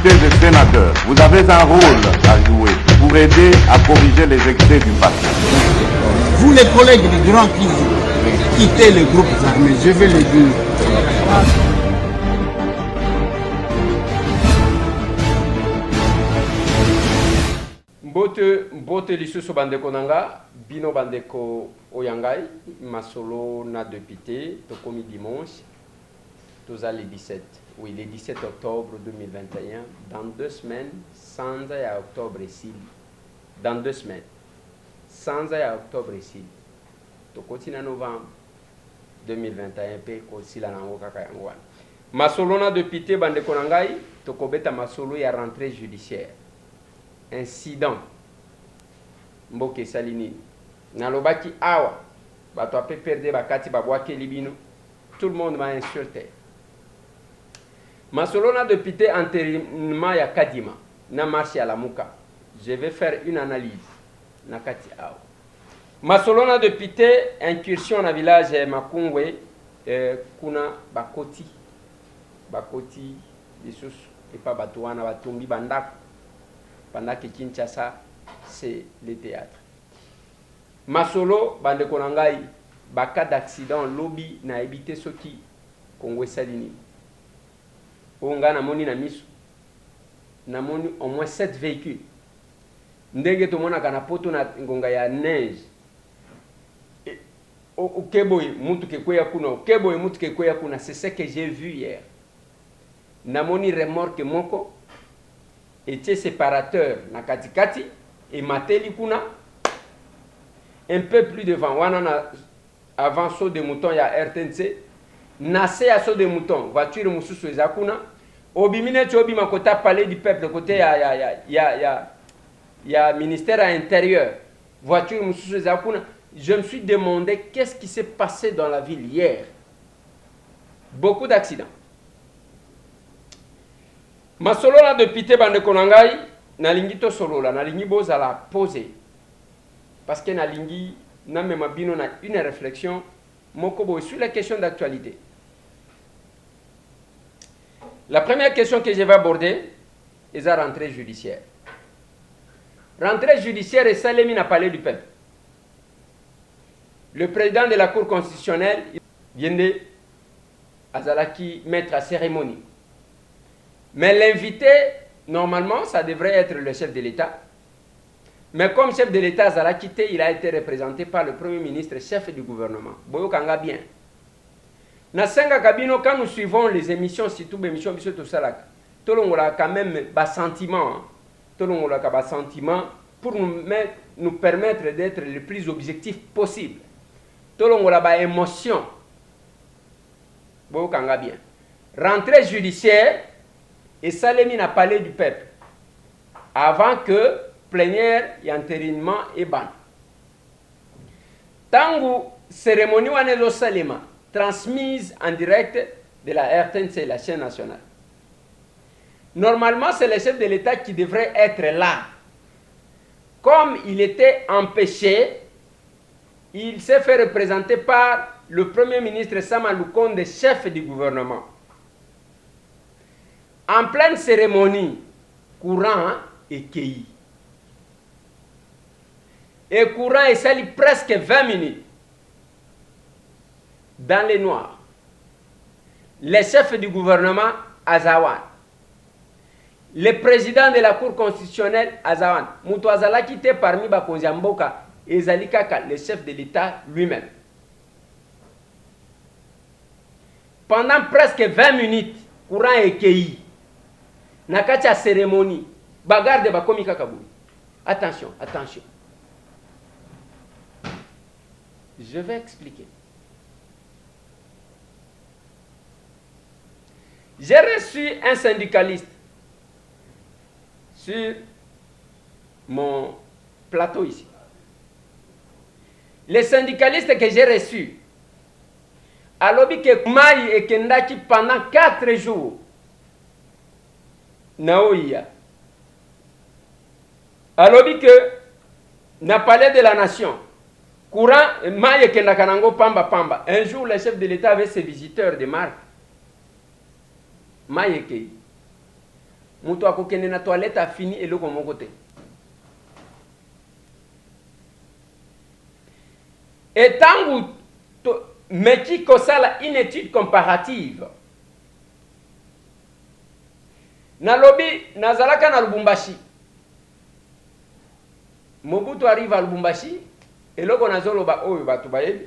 députés et sénateurs, vous avez un rôle à jouer pour aider à corriger les excès du passé. Vous les collègues des grands qui quittez les groupes armés, je vais le dire. Mbote lisusu bandeko nanga, bino bandeko oyangai, masolo na député, tokomi dimanche, toza le 17. Oui, le 17 octobre 2021, dans 2 semaines, sans à octobre ici. Dans 2 semaines, sans à octobre ici. Tokoti na novembre 2021, pe kosi la nango kaka yangwana. Masolo na député bandeko nangai, tokobeta masolo ya rentrée judiciaire. Incident mboke salini nalobaki awa bato ape perdre bakati babwake libino, tout le monde m'a insulté. Masolo na député enterrement ya Kadima na marche ya Lamuka, je vais faire une analyse na kati awa. Masolo na député incursion na village Makungwe, kuna bakoti lisusu epa bato wana batumbi bandako pendant que Kinshasa, c'est le théâtre. Masolo, bande konangai, baka d'accident, lobby, na habité soki, Kongwe Salini. Onga na moni na misu. Na moni au moins 7 véhicules. Ndenge to mona kana poto na ngonga ya neige. Okeboy, mutu ke kweya kuna, okeboy, mutu ke kweya kuna, c'est ce que j'ai vu hier. Na moni remorque moko, était séparateur na katikati et mateli kuna un peu plus devant wana avant saut de mouton ya RTNC nase ya saut de mouton voiture mususu ezakuna obimine chobi makota palais du peuple côté ya ministère intérieur voiture mususu ezakuna. Je me suis demandé qu'est-ce qui s'est passé dans la ville hier. Beaucoup d'accidents. Masolo na député bande konangai na lingi to solo la na lingi boza la poser parce que na lingi na mema bino na une réflexion mokobo sur les questions d'actualité. La première question que je vais aborder est la rentrée judiciaire. Rentrée judiciaire et salemi na palais du peuple. Le président de la Cour constitutionnelle vient de Azalaki mettre à cérémonie. Mais l'invité, normalement, ça devrait être le chef de l'État. Mais comme chef de l'État, Zala quitté, il a été représenté par le Premier ministre, chef du gouvernement. Boyo Kanga bien. Na Senga Kabino, quand nous suivons les émissions, surtout les émissions de Salak, tout le monde a quand même des sentiments. Tout le monde a des sentiments pour nous permettre d'être le plus objectif possible. Tout le monde a des émotions. Boyo Kanga bien. Rentrée judiciaire. Et Salemi n'a parlé du peuple avant que plénière et entérinement et ban. Tangu cérémonie wanezo Salema transmise en direct de la RTNC, la chaîne nationale. Normalement, c'est le chef de l'État qui devrait être là. Comme il était empêché, il s'est fait représenter par le Premier ministre Sama Lukonde, chef du gouvernement. En pleine cérémonie, courant est cueilli. Et courant est sali presque 20 minutes. Dans les noirs. Les chefs du gouvernement, Azawan. Le président de la Cour constitutionnelle, Azawan. Moutou Azala qui était parmi Bakonziamboka et Zali Kaka, le chef de l'État lui-même. Pendant presque 20 minutes, courant est cueilli. Nakacha cérémonie, bagarre de bakomi kakabou. Attention, attention. Je vais expliquer. J'ai reçu un syndicaliste sur mon plateau ici. Les syndicalistes que j'ai reçus, à l'objet que Maï et Kendaki pendant 4 jours, Naoya. Alors que na palais de la nation, courant Maye Kendakanango Pamba Pamba. Un jour, le chef de l'État avait ses visiteurs de marque. Maye Kei. Mutu akokende na toilette a fini et le mon côté. Et tant mais qui kosala une étude comparative. Nalobi nazalaka na Lubumbashi. Mobutu arrive à Lubumbashi et le konazolo ba oyo batu bayebi.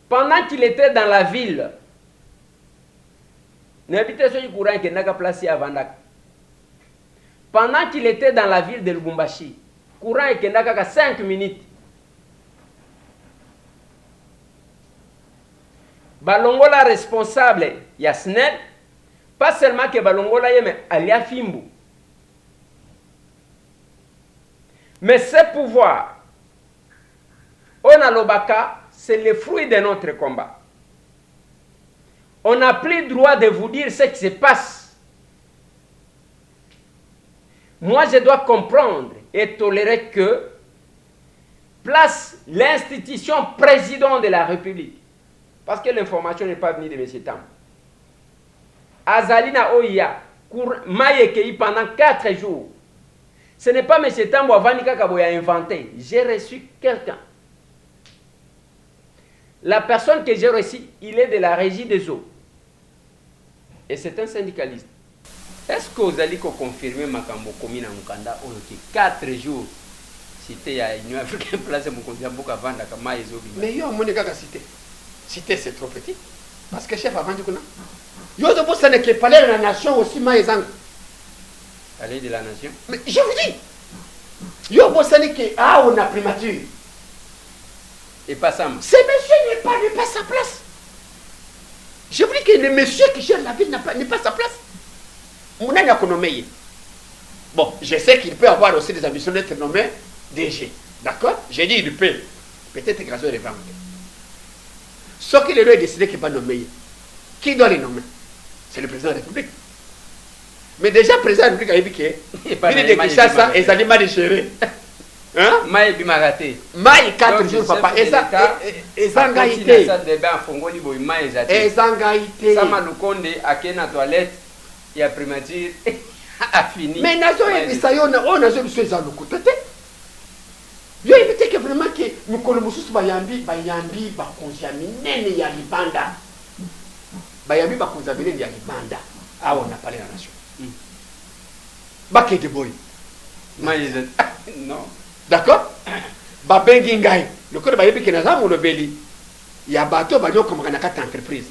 Pendant qu'il était dans la ville, pendant qu'il était dans la ville de Lubumbashi, courant et kendaka 5 minutes. Balongola responsable Yasnel, pas seulement que Balongola mais Alia Fimbu. Mais ce pouvoir, on a l'obaka, c'est le fruit de notre combat. On n'a plus le droit de vous dire ce qui se passe. Moi, je dois comprendre et tolérer que place l'institution président de la République. Parce que l'information n'est pas venue de M. Tam. Azalina Oya, Mayekei pendant 4 jours. Ce n'est pas M. Tam ou Avanika Kaboya inventé. J'ai reçu quelqu'un. La personne que j'ai reçue, il est de la régie des eaux. Et c'est un syndicaliste. Est-ce que vous allez confirmer Makambo Komina Mukanda ou 4 jours cité à l'Union africaine place Mukondia Mbuka Vanda Kama Ezobi? Mais yo mon gars cité. Cité c'est trop petit. Parce que chef avant du kuna. Yo de bossa ne que palais de la nation aussi maïzang. Palais de la nation. Mais je vous dis. Yo bossa ne que on a primature. Et pas ça. Ce monsieur n'est pas sa place. Je vous dis que le monsieur qui gère la ville n'est pas sa place. Mon a nommé. Bon, je sais qu'il peut avoir aussi des ambitions d'être nommé DG. D'accord? J'ai dit il peut. Peut-être grâce au révérend. Sauf qu'il est décidé qu'il va nommer. Qui doit les nommer? C'est le président de la République. Mais déjà, le président de la République a dit qu'il est ça et ça dit mal géré. Hein? Maï bimagate. Maï 4 jours papa. Et ça zangaïté. Ça débat fongoli boy maï zate. Et zangaïté. Ça malukonde akena toilette ya primature a fini. Mais nazo et ça on a je suis dans le côté. Yo éviter que vraiment que nous kolomususu bayambi ba contaminer ya libanda. Bayambi ba contaminer ya libanda. Ah on a parlé la nation. Baké de boy. Maï zate. Non. D'accord? Babengi ngai. Le code bayebi ke nazamu le beli. Ya bato banyo comme kana kata entreprise.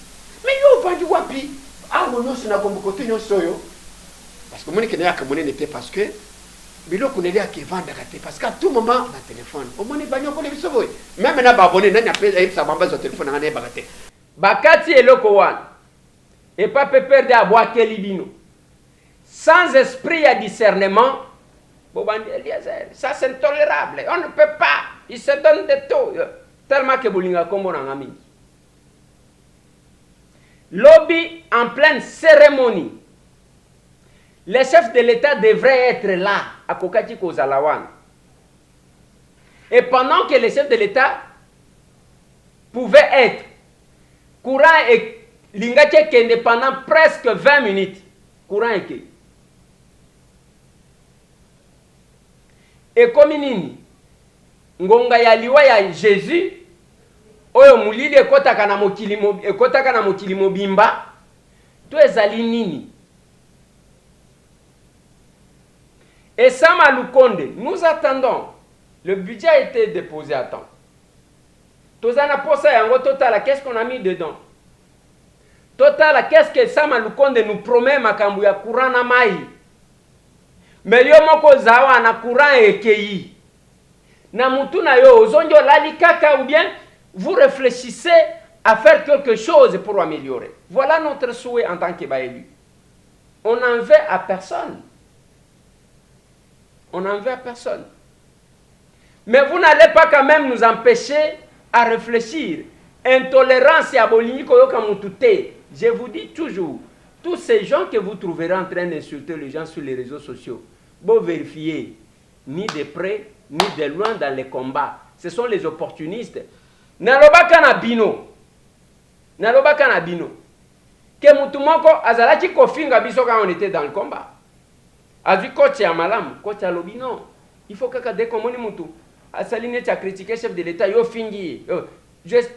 Mais yo vandi wapi? Ah on no sina bombo kote nyo soyo. Parce que moni ke na kamone n'était parce que biloko neli ake vanda kate parce qu'à tout moment na téléphone. O moni banyo ko le biso boy. Même na ba abonné nani appelle et sa bamba sur téléphone ngane bakate. Bakati eloko wana. Et pas perdre à boire kelibino. Sans esprit à discernement. Ça c'est intolérable. On ne peut pas. Il se donne des taux. Tellement que Boulinga Kombo n'a mis. Lobby en pleine cérémonie. Les chefs de l'État devraient être là à Kokati Kozalawan. Et pendant que les chefs de l'État pouvaient être courant et Lingache Kende pendant presque 20 minutes. Courant et que. Et comme nini ngonga ya liwa ya Jésus oyo mulili ekotaka na mokili mobimba to ezali nini. Et ça Malukonde, nous attendons. Le budget a été déposé à temps. Tozana posa yango total, qu'est-ce qu'on a mis dedans? Total, qu'est-ce que ça Malukonde nous promet makambu ya courant na mai? Mais yo moko zawa na courant ekei. Na mutu na yo ozonjo lali kaka ou bien vous réfléchissez à faire quelque chose pour améliorer. Voilà notre souhait en tant que élu. On n'en veut à personne. On n'en veut à personne. Mais vous n'allez pas quand même nous empêcher à réfléchir. Intolérance et abolimie koyoka mutute. Je vous dis toujours, tous ces gens que vous trouverez en train d'insulter les gens sur les réseaux sociaux, vous vérifiez, ni de près, ni de loin dans les combats. Ce sont les opportunistes. Nalobaka na bino. Nalobaka na bino. Que mutumoko azalaki kofinga biso quand on était dans le combat. Azu coach ya malam, coach ya lobi non. Il faut que dès qu'on moni mutu, asaline tu as critiqué chef de l'État, yo fingi,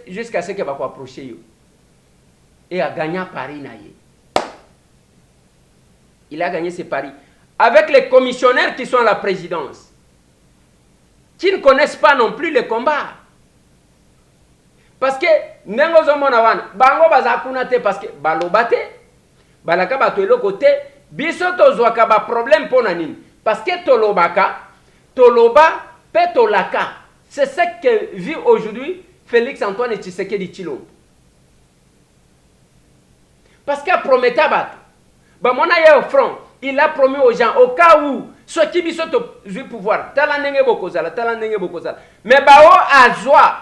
jusqu'à ce qu'il va approcher yo. Et a gagné Paris naïe. Il a gagné ses paris avec les commissionnaires qui sont à la présidence, qui ne connaissent pas non plus le combat. Parce que nengo zomona wana, bango bazakuna te parce que balobate, balaka batoelo côté, biso tozwaka ba problème pona nini. Parce que tolobaka, toloba, petolaka. C'est ce que vit aujourd'hui Félix Antoine Tshisekedi Tshilombo. Parce qu'il promettait à battre. Mon aïe au front, il a promis aux gens, au cas où, ceux qui sont au pouvoir, mais bao à joie.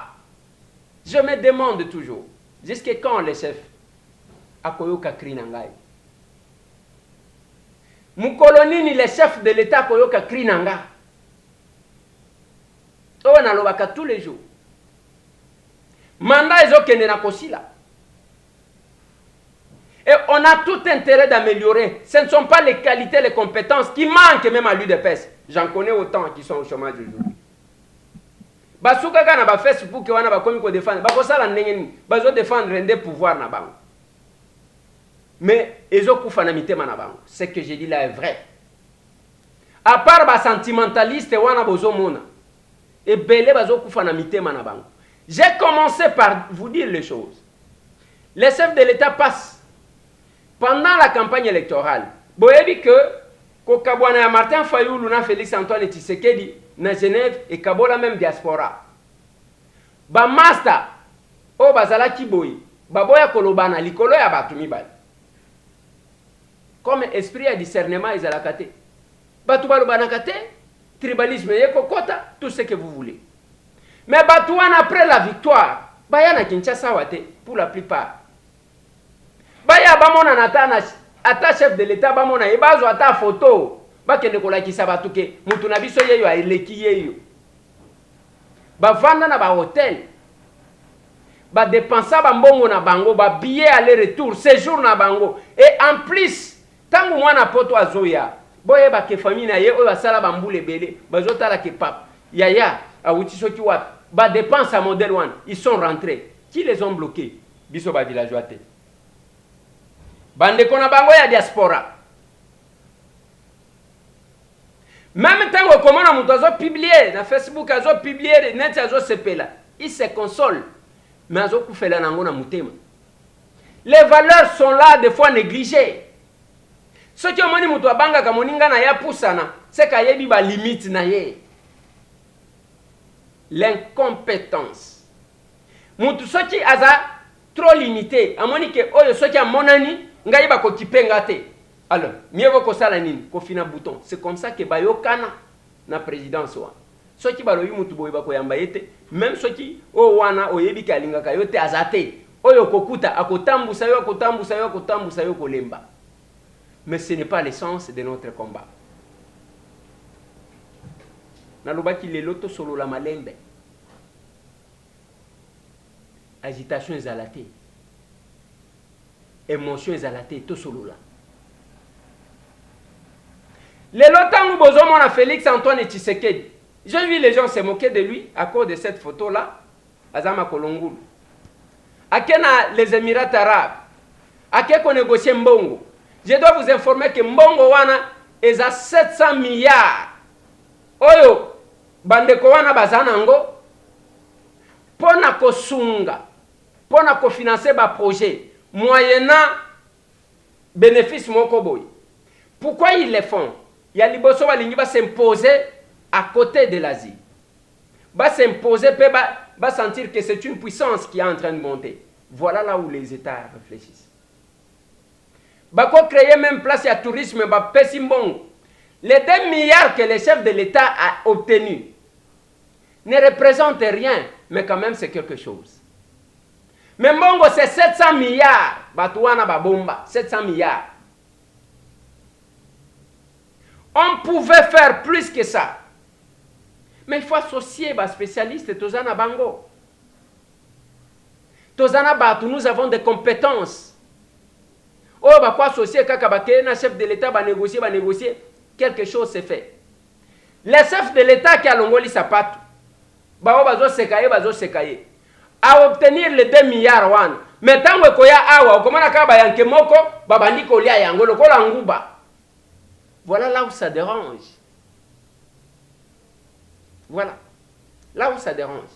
Je me demande toujours, jusqu'à quand les chefs à Koyoka Krinangai? Moukolonini, les chefs de l'État Koyoka Krinanga. On a l'obaka tous les jours. Mandat est ok na kosila. Et on a tout intérêt d'améliorer. Ce ne sont pas les qualités, les compétences qui manquent même à l'UDPS. J'en connais autant qui sont au chômage aujourd'hui. Basuka kana ba Facebook wana ba komi ko défendre. Ba ko sala ndengeni. Ba zo défendre rende pouvoir na bango. Mais ezo kufa na mitema na bango. Ce que j'ai dit là est vrai. À part ba sentimentaliste wana bozo mona. Et belé ba zo kufa na mitema na bango. J'ai commencé par vous dire les choses. Les chefs de l'État passent pendant la campagne électorale. Boyebi que Kokabwana ya Martin Fayoulou na Félix Antoine Tshisekedi na Genève et Kabola même diaspora. Ba master o bazala kiboyi, ba boya kolobana likolo ya batu mibali. Comme esprit à discernement izalakate. Batu balobana kate, tribalisme yeko kota, tout ce que vous voulez. Mais Batouane après la victoire, Bayana Kinshasa wate pour la plupart. Baya bamona natana ata chef de l'État bamona ebazo ata photo bakende kolakisa batuke mutu na biso yeyo aeleki yeyo. Bavanda na ba hotel. Ba dépensa ba mbongo na bango, ba billet aller-retour, séjour na bango. Et en plus, tangu mwana poto azoya, boye ba ke famille na ye o basala ba mbule belé, bazotala ke pap. Yaya awuti soki wat, ba dépense à modèle 1, ils sont rentrés. Qui les ont bloqués? Biso ba villageois te. Bande kona bango ya diaspora. Même temps comment on a publié na Facebook, azo publié net azo sepela. Il se console. Mais azo kufela nango na mutema. Les valeurs sont là des fois négligées. Ce qui omoni mutu abanga ka moninga na ya pusana, c'est ka yebi ba limite na ye. L'incompétence. Mutu soki aza trop limité. Amoni ke oyo soki a monani ngai ba ko kipenga te. Alors, mieux vaut ko sala nini ko fina bouton. C'est comme ça que bayokana na présidence wa. Soki balo yi mutu boye ba ko yamba yete, même soki o wana oyebi ka linga ka yote azate. Oyo kokuta akotambusa yo akotambusa yo akotambusa yo kolemba. Mais ce n'est pas l'essence de notre combat. Nalobaki leloto solo la malembe. Agitation ezalate. Émotion ezalate to solo la. Lelotangu bozomo na Félix Antoine Tshisekedi. J'ai vu les gens se moquer de lui à cause de cette photo là. Azama Kolongulu. Akena les Émirats arabes. Akeko négocier mbongo. Je dois vous informer que mbongo wana est à 700 milliards. Oyo bandeko wana bazanango pona kosunga, pona kofinancer ba projet moyennant bénéfice moko boy. Pourquoi ils le font? Il y a liboso balingi va s'imposer à côté de l'Asie. Va s'imposer pe va sentir que c'est une puissance qui est en train de monter. Voilà là où les États réfléchissent. Bako créer même place à tourisme ba pesimbongo. Les 2 milliards que le chef de l'État a obtenus ne représentent rien, mais quand même c'est quelque chose. Mais Mbongo c'est 700 milliards. Batouana babomba, 700 milliards. On pouvait faire plus que ça. Mais il faut associer les spécialistes Tozana Bango. Tozana Batou, nous avons des compétences. Oh, bah quoi associer Kakabake, un chef de l'État va négocier. quelque chose s'est fait. Les chefs de l'État qui a l'ongoli sapato, bao bazo sekaye, à obtenir les 2 milliards wan. Mais tant que koya awa, comment na kaba yanke moko, babandi kolia yango lokola nguba. Voilà là où ça dérange. Voilà. Là où ça dérange.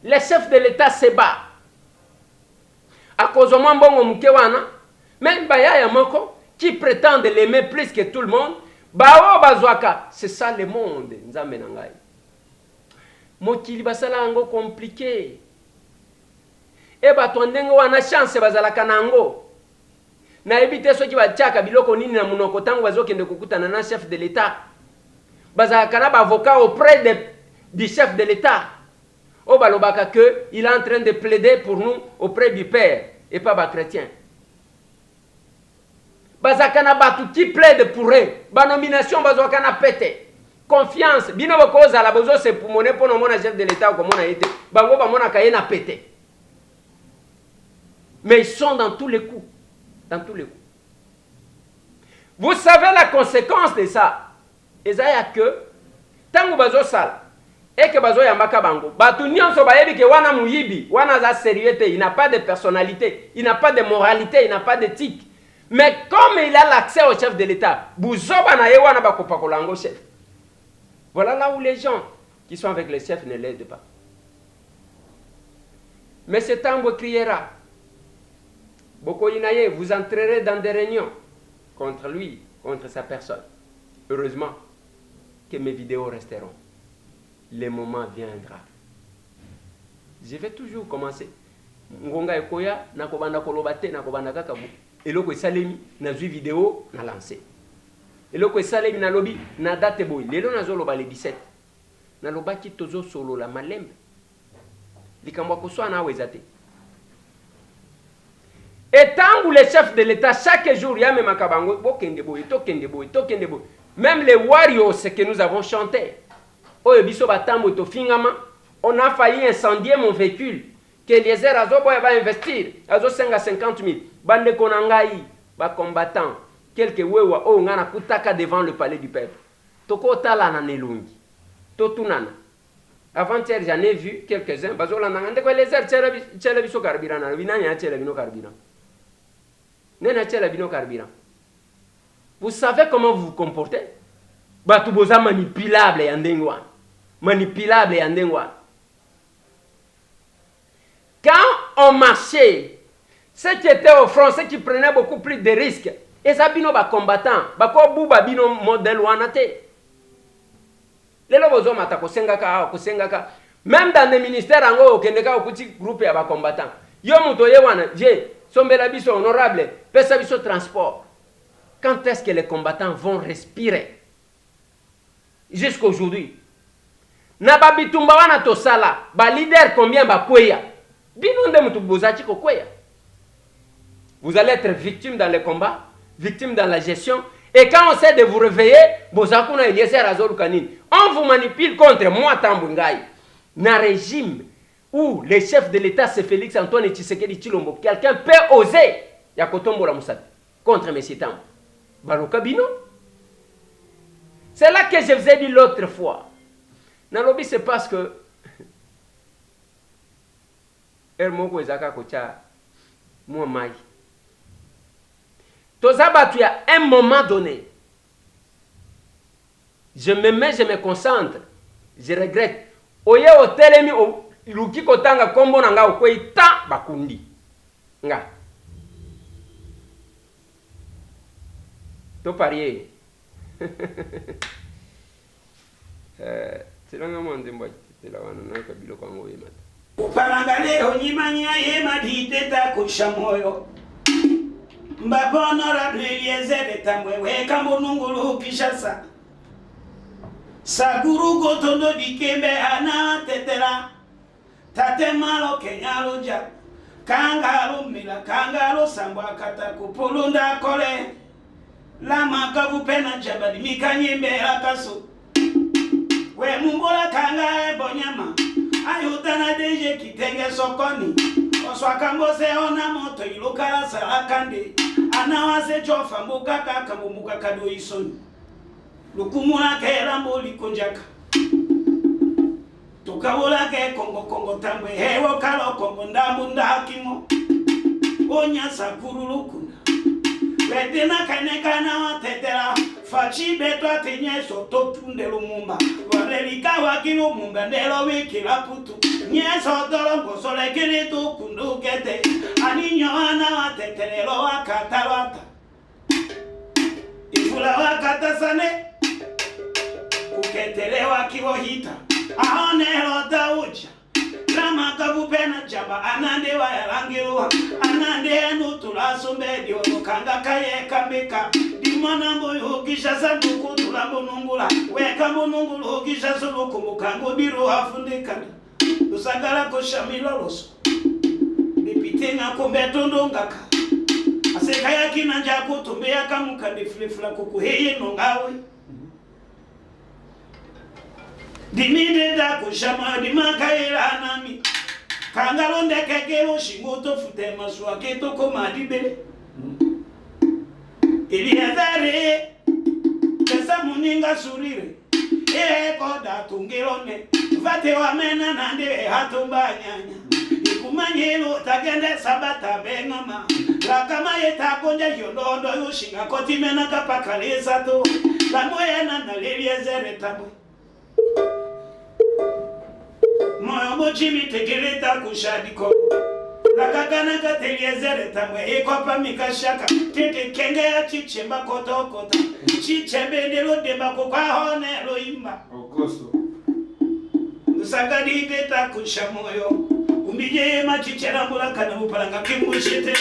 Les chefs de l'État se battent. À cause de moi, même Bayaya Moko, qui prétendent l'aimer plus que tout le monde, Bao Bazwaka, c'est ça le monde. Mokili basala ango compliqué. Et batondenge wana chance bazala kanango. Na ebite soki bachaka biloko nini na munoko tango bazokende kokutana na chef de l'État. Bazala kana ba avocat auprès du chef de l'État. O balobaka que il est en train de plaider pour nous auprès du Père et pas ba chrétien. Bazakana batu qui plaide pour eux. Ba nomination bazokana pété. Confiance. Bino bokoza la bozo se pour monnaie pour mon chef de l'État comme on a été. Bango ba mona kayena pété. Mais ils sont dans tous les coups. Dans tous les coups. Vous savez la conséquence de ça. Et ça y a que tango bazo sal et que bazo yambaka bango. Batu nyonso bayebi ke wana muyibi, wana za sérieux, il n'a pas de personnalité, il n'a pas de moralité, il n'a pas d'éthique. Mais comme il a l'accès au chef de l'État, buzoba na ye wana bakopa kolango chef. Voilà là où les gens qui sont avec les chefs ne l'aident pas. Mais ce tango criera. Bokoinaye, vous entrerez dans des réunions contre lui, contre sa personne. Heureusement que mes vidéos resteront. Le moment viendra. Je vais toujours commencer. Ngonga ekoya, nakobanda kolobate, nakobanda kakabu. Eloko esalemi, na zui vidéo, na lancé. Eloko esalemi na lobi, na date boy. Lelo na zoloba le 17. Na lobaki tozo solo la malembe. Likambo kuswa na wezate. Et tant que les chefs de l'État, chaque jour, il y a même un kabango, même les warriors, ce que nous avons chanté. On a failli incendier mon véhicule. Que Eliezer Azoboy va investir. Azo 50 000. Bande konangai, ba combattant. Quelques wewa, oh, on a kutaka devant le palais du peuple. Toko tala na nelungi. Totunana. Avant-hier, j'en ai vu quelques-uns. Bazola nangande ko Eliezer tchela biso carburant na binanya tchela bino carburant. Vous savez comment vous vous comportez? Batuboza manipulable et andengwa. Manipulable et andengwa. Quand on marchait, ceux qui étaient au front, ceux qui prenaient beaucoup plus de risques, et ça bino ba combattant, ba ko buba bino modèle wanate. Lelo bozo mata ko sengaka. Même dans les ministères ango kendeka okuti groupe ya ba combattant. Yo muto ye wana, je sombela biso honorable, pesa biso transport. Quand est-ce que les combattants vont respirer? Jusqu'aujourd'hui. Na babitumba wana tosala, ba leader combien ba kweya? Binonde mutu bozati ko kweya. Vous allez être victime dans les combats, victime dans la gestion, et quand on sait de vous réveiller, bozakuna Eliezer Azolukanini. On vous manipule contre moi Tambungai. Na régime où le chef de l'État, c'est Félix Antoine Tshisekedi Tshilombo, quelqu'un peut oser Yakotombola Moussad contre M. Tambo. Balokabino. C'est là que je vous ai dit l'autre fois. Nalobi, c'est parce que Ermoko Ezaka Kocha Mouamai. Tozabatu, à un moment donné, je me mets, je me concentre, je regrette. Oye otelemi luki kotanga kombo na nga okwita bakundi. Nga. To parier. Tilanga mwande mwa tila wana na kabilo kwa ngowe mata. Upalangale onyimanya yema diteta kushamoyo. Mbabo honorable Eliezer Tambwe weka munungulu Kishasa. Saguru gotondo dikembe ana tetera. Tate malo kenyalo ja. Kangalo mila kangalo sambwa kata kupulunda kole. Lama kavu pena jabadi mikanyembe akaso. We mungola kanga bonyama. Ayutana deje kitenge sokoni. Oswakambo se ona moto ilukala sarakande. anawase chofa mbukaka kambuka kado isoni lukumula ke rambo likonjaka tukabula ke kongo tambwe hewo kalo kongo ndambu ndakimo onya sakurulukuna wedena kanekana watetera fachi betwa tenyeso totunde lumumba walelika wakilo mumba ndelo wikila putu nyeso dolongo solekele tukundukete aninyo ana watetelelo wakatalwata ifula wakatasane kuketelewa kiwohita aonelo dauja Rama kabupena jamba anande wa yalangiruwa anande enu tulasumbe diono kanga kaye kambika dimana mboyo hukisha sanduku tulambo nungula weka mbunungulu hukisha suluku mukangu biru hafundikana usagala koshamiloloso nipitenga kumbe tundungaka aseka yakina njaku tumbe yakamuka niflifla kukuheye nongawe Dinide da kushama di makaira anami kangalonde kekelo shingoto fute maswa keto koma dibele Eliazare pesa muninga surire koda tungirone vate wa mena nande hatumba nyanya ikumanyelo tagende sabata bengama la kama yeta konja yolondo yoshinga kotimena kapakaleza to la moyena na Eliazare tabwe Moyo mochimi tegeleta kushadiko La kakana kateliezere tamwe Ekopa mikashaka Tete kenge ya chichemba koto Chichembe ndelo demba kwa hone loimba Okoso. Usagadi deta kushamoyo Umbije machichera mbula kana upalanga kimbushite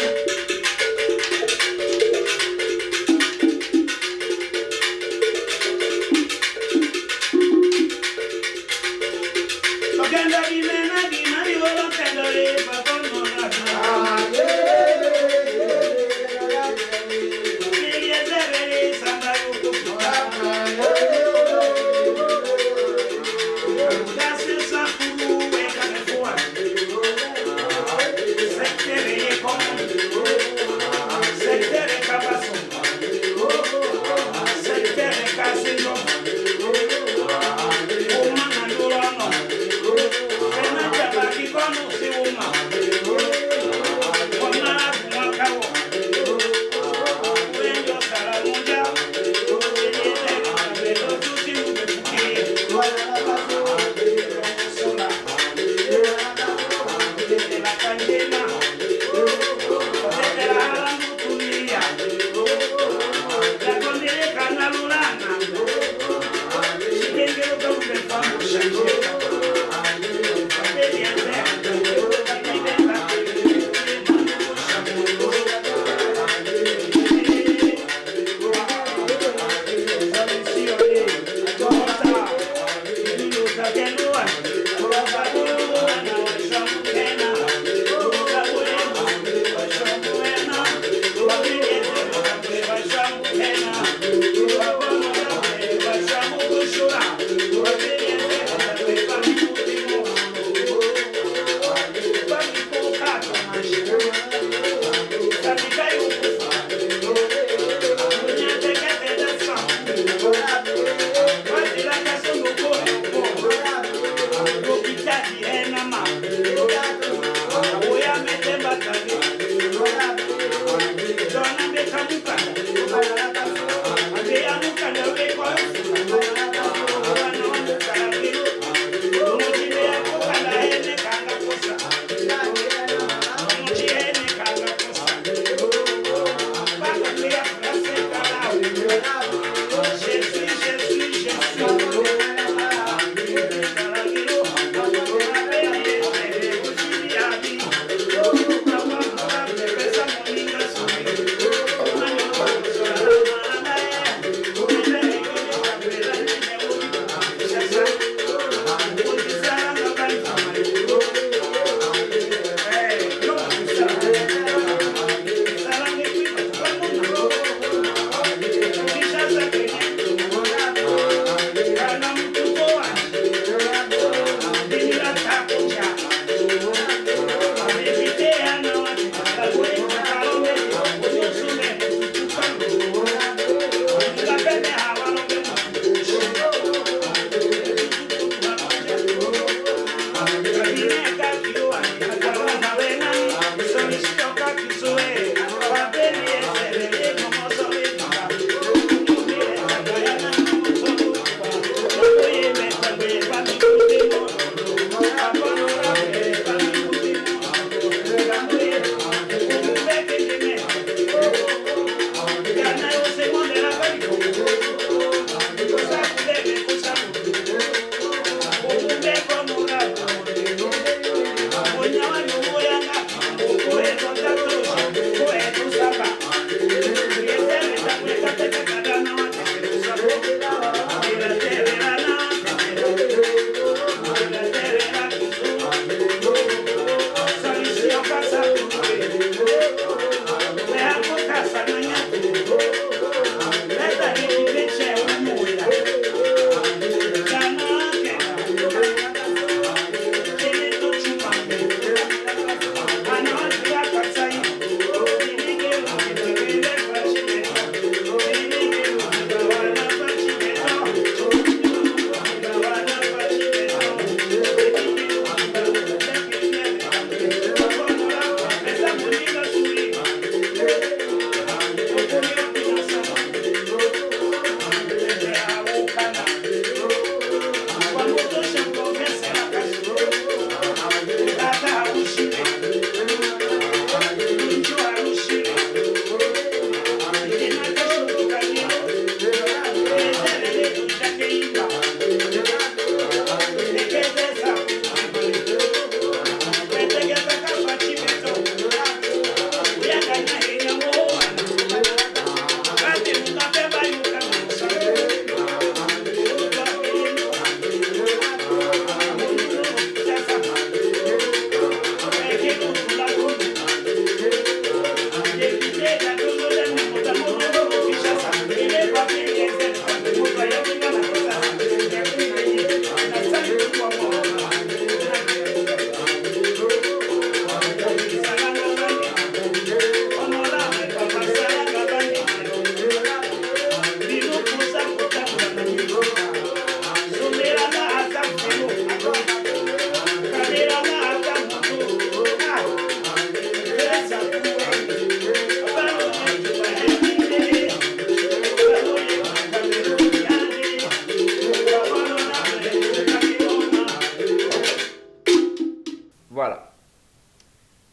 Voilà.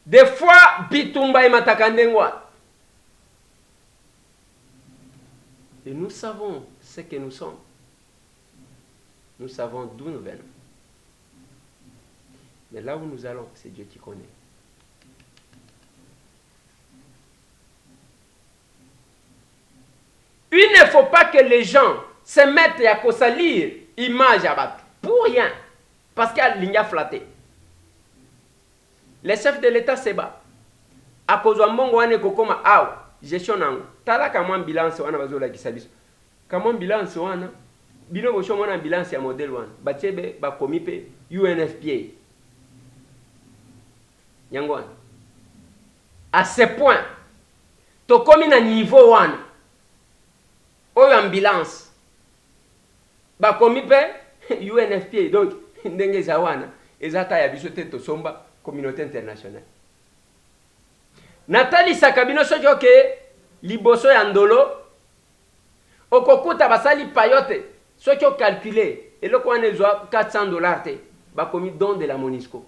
Des fois, Bitumba et Matakandengwa. Et nous savons ce que nous sommes. Nous savons d'où nous venons. Mais là où nous allons, c'est Dieu qui connaît. Il ne faut pas que les gens se mettent à salir image à battre. Pour rien. Parce qu'il y a l'igna flatté. Les chefs de l'État se battent. À cause de mon goût, kokoma awa gestion nango. Tala kama ambulance wana bazola kisabiso. Kama ambulance wana bino bosho mona ambulance ya modèle wana. Bachebe ba komipe UNFPA. Yangwana. À ce point, to komi na niveau wana. Oyo ambulance. Ba komipe UNFPA. Donc ndenge za wana ezata ya biso te to somba communauté internationale. Nathalie Sakabino soki ke liboso ya ndolo okokuta basali payote soki calculer eloko wana ezwa $400 te bakomi don de la Monisco.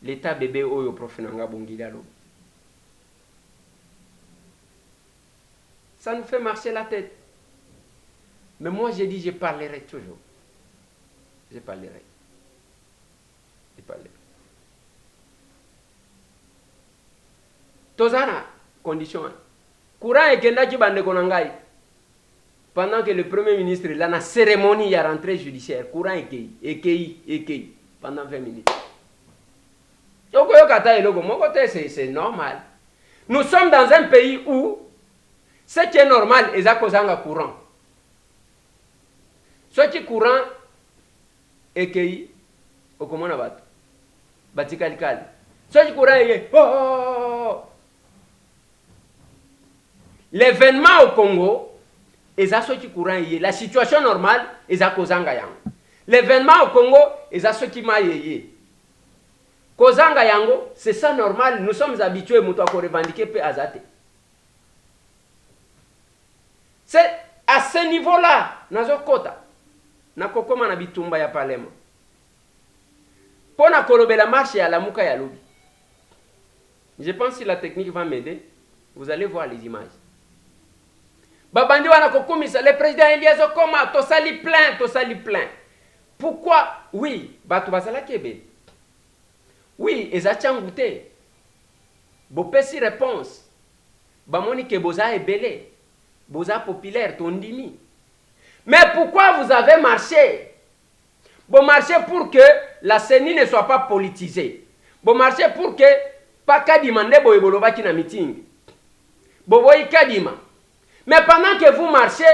L'état bébé oyo profenanga bongilalo. Ça nous fait marcher la tête. Mais moi j'ai dit je parlerai toujours. Je parlerai. Je parlerai. Tozana, condition. Courant et Kendaki Bandekonangai. Pendant que le Premier ministre est là, dans la cérémonie, il y a rentrée judiciaire. Courant et pendant 20 minutes. C'est normal. Nous sommes dans un pays où ce qui est normal est à cause d'un courant. Ce qui est courant est que au comment on va batikalikali. Ce qui est courant est l'événement au Congo est à ce qui est courant. La situation normale est à cause d'un gagnant. L'événement au Congo est à ce qui m'a yé. Kozanga yango, c'est ça normal. Nous sommes habitués à revendiquer peu azate. C'est à ce niveau-là, nazo kota, na kokoma na bitumba ya parlement. Pona kolobe la marche ya la muka ya lobi. Je pense que la technique va m'aider. Vous allez voir les images. Babandi wana kokumisa, le président Eliezo Koma, tosali plein. Pourquoi? Oui, batu basala kebe. Oui, ezachangute. Bopesi réponse. Bamoni ke boza ebele. Boza populaire, tondimi. Mais pourquoi vous avez marché? Vous marchez pour que la CENI ne soit pas politisée. Vous marchez pour que pas Kadima ne boyeboloba ki na meeting. Boboyi Kadima. Mais pendant que vous marchez,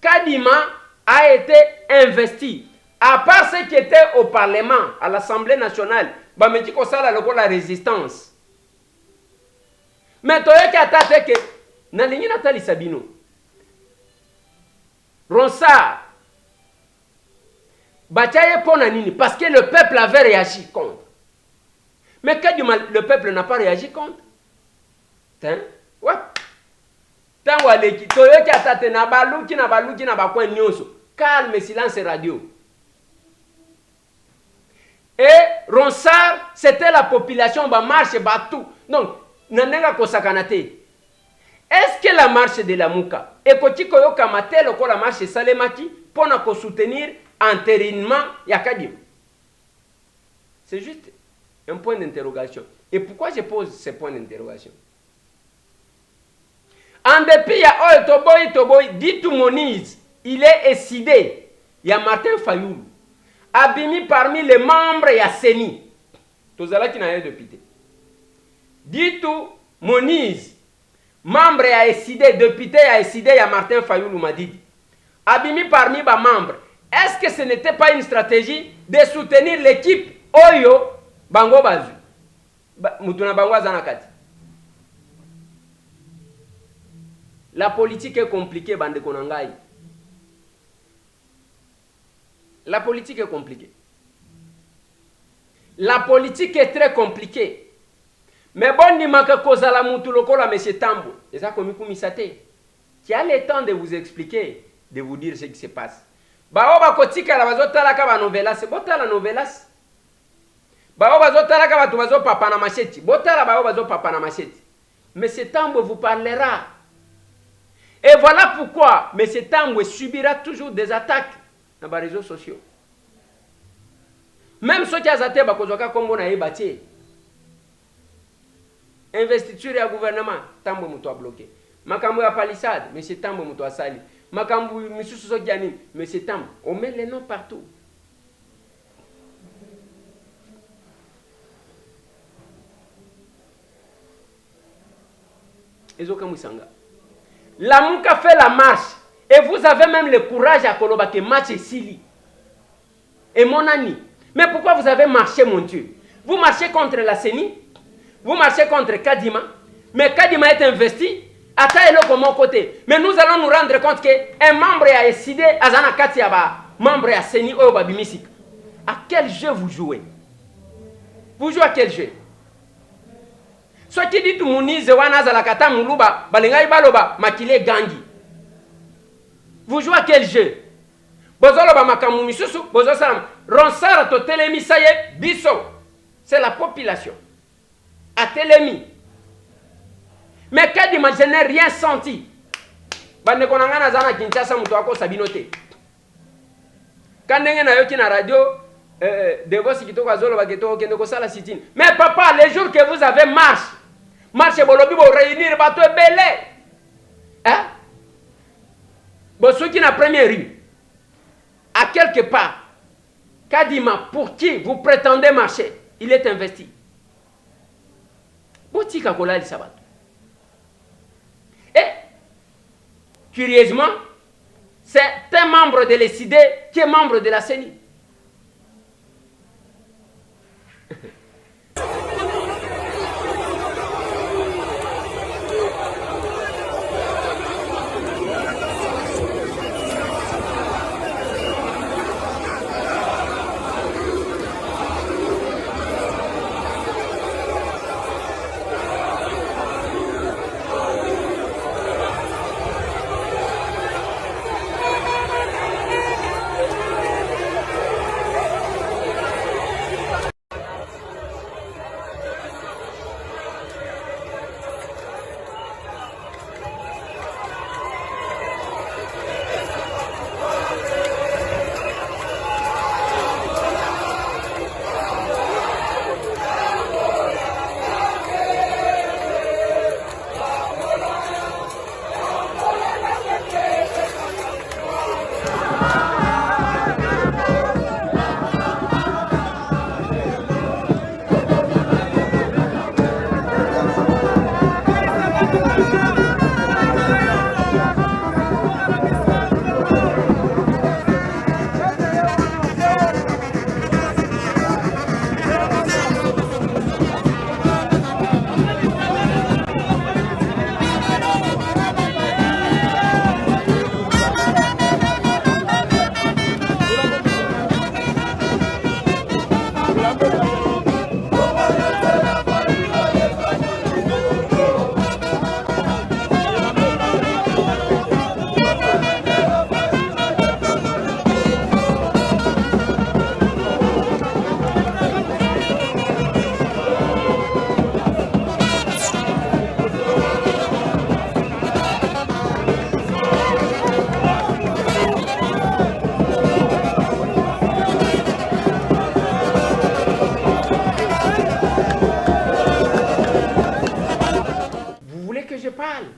Kadima a été investi. À part ceux qui étaient au Parlement, à l'Assemblée nationale, bameti ko sala loko la résistance. Mais toye ki atate ke na lingi Nathalie Sabino. Ronsard. Bataille pour nini parce que le peuple avait réagi contre. Mais quand le peuple n'a pas réagi contre. Hein? Ouais. Tant waleki toye ki atate na baluki na bakwen nyonso. Calme, silence radio. Et Ronsard, c'était la population, bah marche, bah tout. Donc, nanenga kosakanate. Est-ce que la marche de la Mouka, et koti koyo kamate loko la marche salemaki, pour nous soutenir entérinement Yakadim? C'est juste un point d'interrogation. Et pourquoi je pose ce point d'interrogation? En dépit, il y a Toboy, dit tout Moniz, il est décidé. Il y a Martin Fayoulou. Abimi parmi les membres ya CENI. Tozala qui n'a rien de pité. Dit tout Moniz, membre ya décidé, député ya décidé ya Martin Fayoulou m'a dit. Abimi parmi les membres. Est-ce que ce n'était pas une stratégie de soutenir l'équipe Oyo Bango Bazu? Mutuna Bango Zanakati. La politique est compliquée, bande konangai. La politique est compliquée. La politique est très compliquée. Mais bon, ni maka kozala mutu lokola monsieur Tambo. Et ça comme kumisate. Qui a le temps de vous expliquer, de vous dire ce qui se passe. Ba oba kotika la bazotala ka ba novelas, bota la novelas. Bao bazo talaka batu bazo papa na machete. Botala bao bazo papa na machete. Mais ce Tambwe vous parlera. Et voilà pourquoi M. Tambwe subira toujours des attaques dans les réseaux sociaux. Même ceux qui ont attaqué comme on a bâti. Investiture et gouvernement, Tambwe mouto a bloqué. Makambo ya palissade, M. Tambwe mouto a sali. Makambo misusu sokiani, M. Tambwe. On met les noms partout. La Mouka fait la marche. Et vous avez même le courage à Koloba que marche Sili. Et mon ami. Mais pourquoi vous avez marché, mon Dieu? Vous marchez contre la CENI. Vous marchez contre Kadima. Mais Kadima est investi. Attaquez-le comme mon côté. Mais nous allons nous rendre compte qu'un membre a décidé, Azana Katiaba, membre a CENI ou Babimisik. À quel jeu vous jouez? Vous jouez à quel jeu? Soit qui dit Mounize wana zalakata muluba balengai baloba makile gangi. Vous jouez à quel jeu? Bozoloba makamu misusu bozo salam ronsara to telemi saye biso. C'est la population. A telemi. Mais Kadima je n'ai rien senti. Bande konangana zana Kinshasa muto wako sabinote. Kandenge na yoki na radio Devos kitoko azoloba kitoko kende ko sala sitine. Mais papa, les jours que vous avez marche bolobi bo réunir bato belé. Hein? Bon, ceux qui na première rue, à quelque part, Kadima, pour qui vous prétendez marcher, il est investi. Botika kolali sabato. Et, curieusement, c'est un membre de l'ECD qui est membre de la CENI.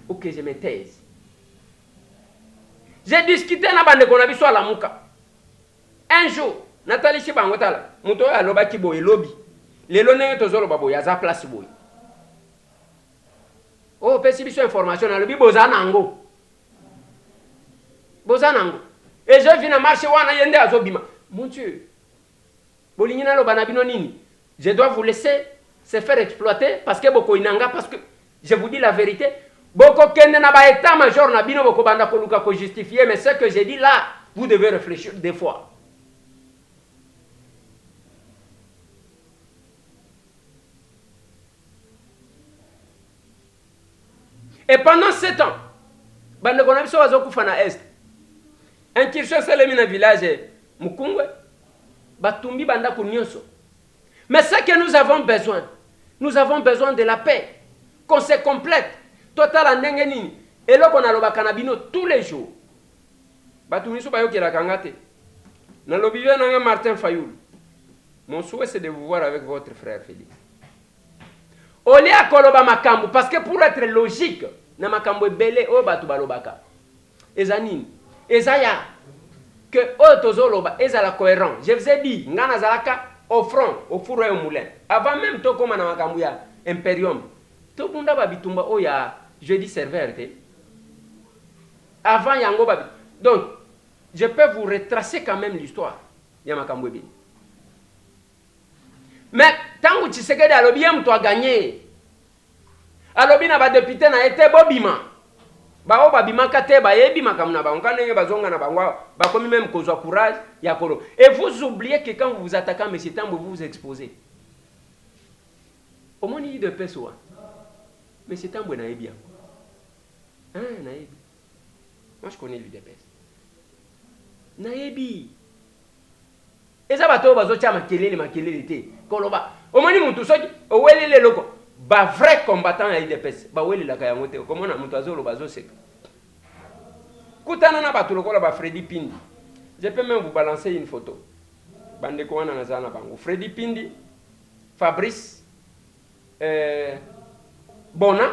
Ou que je me taise. J'ai discuté na bande qu'on a vu sur la Mouka. Un jour, Nathalie Chibangotala, Mouto a loba kibo et lobby. Les longs tozolo babo yaza place boy. Oh, perception information na lobby bozanango. Bozanango. Et je viens à marcher wana yende azobima. Mon Dieu. Bolingina lo banabino nini. Je dois vous laisser se faire exploiter parce que boko inanga parce que je vous dis la vérité. Boko kende na ba état major na bino boko banda ko luka ko justifier mais ce que j'ai dit là, vous devez réfléchir des fois. Et pendant 7 ans, banda ko na biso wazo kufa na est. Incursion selemi na village Mukungwe batumbi banda ko nyonso. Mais ce que nous avons besoin de la paix, qu'on se complète. Total en nengeni. Et là, on a le bacanabino tous les jours. Batoumiso bayo qui la kangate. Dans le bilan, on a Martin Fayoul. Mon souhait, c'est de vous voir avec votre frère Félix. Olé à Koloba Makambu, parce que pour être logique, na Makambu belé o batu balobaka. Ezanine, ezaya que o tozoloba ezala cohérent. Je vous ai dit, ngana zalaka au front, au four et au moulin. Avant même to comme na Makambu ya Imperium. To bunda babitumba o ya jeudi serveur te. Avant yango babi. Donc, je peux vous retracer quand même l'histoire. Ya Makambu bi. Mais tant que Tshisekedi alobi yem to a gagné. Alobi na ba député na été bobima. Ba o babima kate ba yebi makamna ba onka ndenge bazonga na bangwa ba komi même kozwa courage ya kolo. Et vous oubliez que quand vous vous attaquez à M. Tambwe, vous vous exposez. Au moins il de pesoa. M. Tambwe na yebi. Hein, na yebi. Moi je connais l'UDPS. Na yebi. Eza bato bazotia makelele te. Koloba. Omoni mutu soki owelele loko. Ba vrai combattant ya IDPS. Ba wele la kayango te. Comment na mutu azolo bazo seka. Kutana na bato lokola ba Freddy Pindi. Je peux même vous balancer une photo. Bande ko wana nazana bango. Freddy Pindi, Fabrice Bona.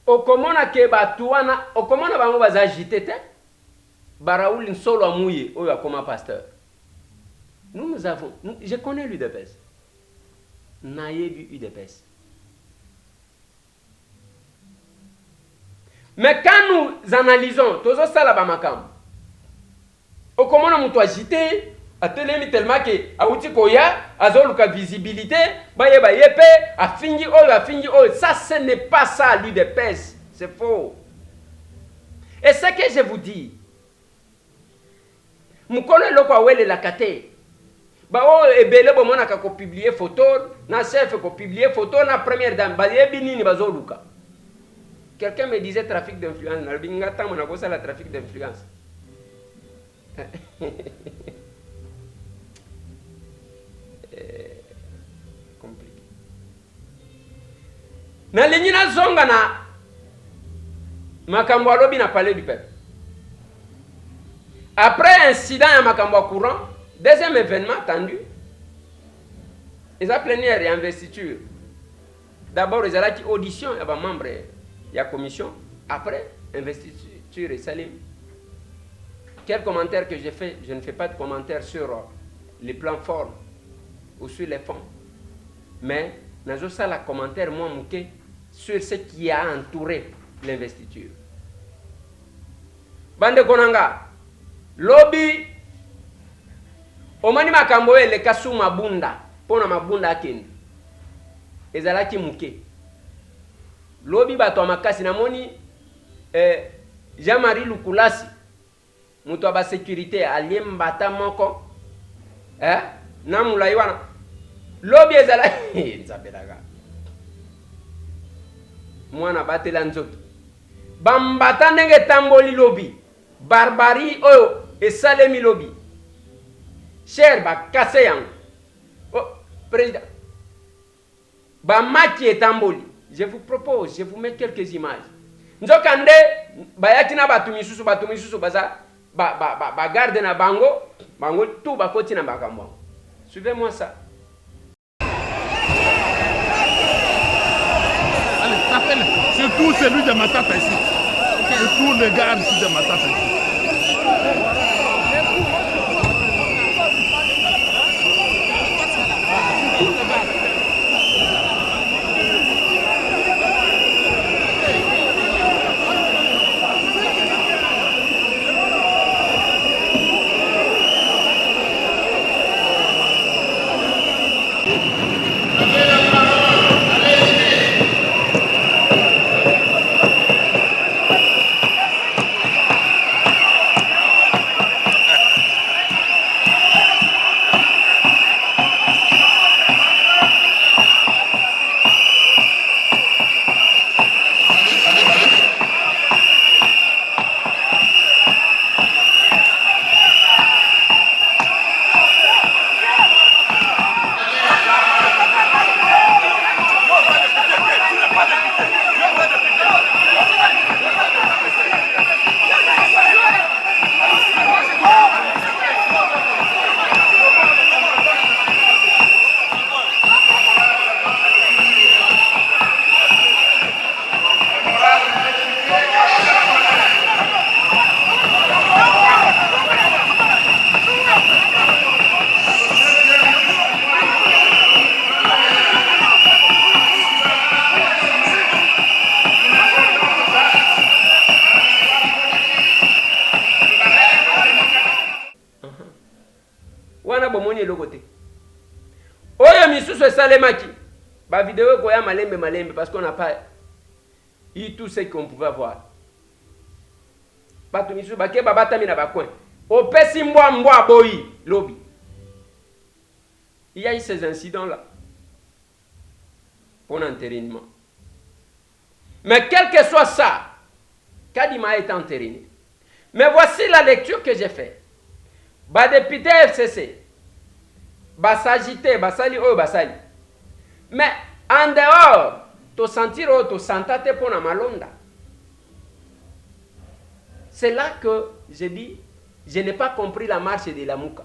Okomona ke batu wana, okomona bango baza agité te. Baraoul Nsolo Amouye oyo akoma pasteur. Nous avons, je connais l'UDPS. Naïe UDPS. Mais quand nous analysons, tous ça là bas makam. Au comment on m'a agité, à tellement que à outil koya, à zoluka visibilité, baye à fingi oh, ça ce n'est pas ça l'UDPS, c'est faux. Et ce que je vous dis, mukolo loko awele la kate. Ba o ebele bo mona ka ko publier photo na chef ko publier photo na première dame ba yebi nini bazoluka. Quelqu'un me disait trafic d'influence na binga tamo na ko sala trafic d'influence. Compliqué. Na lignina zonga na makambo alobi na palais du peuple. Après incident ya makambo courant. Deuxième événement attendu, ils ont plénière et investiture. D'abord, ils ont eu audition avec les membres de la commission. Après, investiture et salim. Quel commentaire que j'ai fait? Je ne fais pas de commentaire sur les plans forts ou sur les fonds. Mais, je fais un commentaire moi, sur ce qui a entouré l'investiture. Bande Konanga, lobby. Omani makambo ele kasu mabunda pona mabunda akende ezalaki muke lobi bato makasi namoni Jean-Marie Lukulasi muto ba sécurité aliembata moko na mulai wana lobi ezalaki nzabelaga mwana batela nzoto bambata ndenge tamboli lobi barbarie oyo esalemi lobi. Cher ba kase yango. Oh, président. Ba maki etamboli. Je vous propose, je vous mets quelques images. Nzokande bayaki na batu misusu baza ba garde na bango tout ba koti na bakambo. Suivez-moi ça. Allez, appelle. C'est tout celui de Matata ici. C'est tout le gars ici de Matata ici. et Salemaki. Bah vidéo quoi malembe parce qu'on n'a pas eu tout ce qu'on pouvait voir. Bato misu ba ke baba tamina ba coin. Au pesi mboa boyi lobby. Il y a eu ces incidents là. Pour l'entérinement. Mais quel que soit ça, Kadima a été entériné. Mais voici la lecture que j'ai faite. Bah député FCC, bah s'agiter, bah sali oh bah sali. Mais en dehors, to sentir oh to sentate pour la malonda. C'est là que je dis, je n'ai pas compris la marche de la Mouka.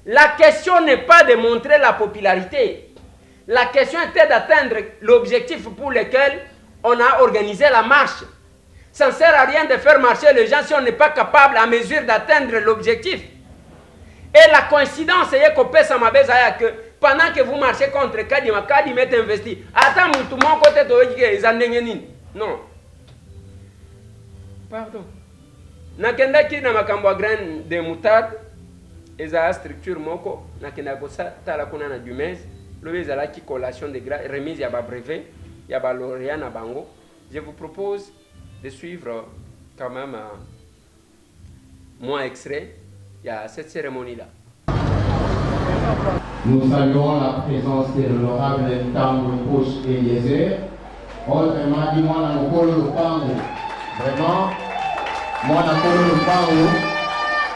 La question n'est pas de montrer la popularité. La question était d'atteindre l'objectif pour lequel on a organisé la marche. Ça ne sert à rien de faire marcher les gens si on n'est pas capable à mesure d'atteindre l'objectif. Et la coïncidence est que pendant que vous marchez contre Kadima, Kadima est investi. Attends, tout le monde côté de non. Pardon. Nakenda ki na makambo grain de moutarde, eza structure moko, nakenda kosa tala kuna na dumez, lo ezala ki collation de remise ya ba brevet, ya ba lauréat na bango. Je vous propose de suivre quand même moins extrait. Il y a cette cérémonie-là. Nous saluons la présence de l'honorable Tambo Poche Eliezer. Autrement dit, moi, dans le col de Pango. Vraiment, moi, dans le col de Pango,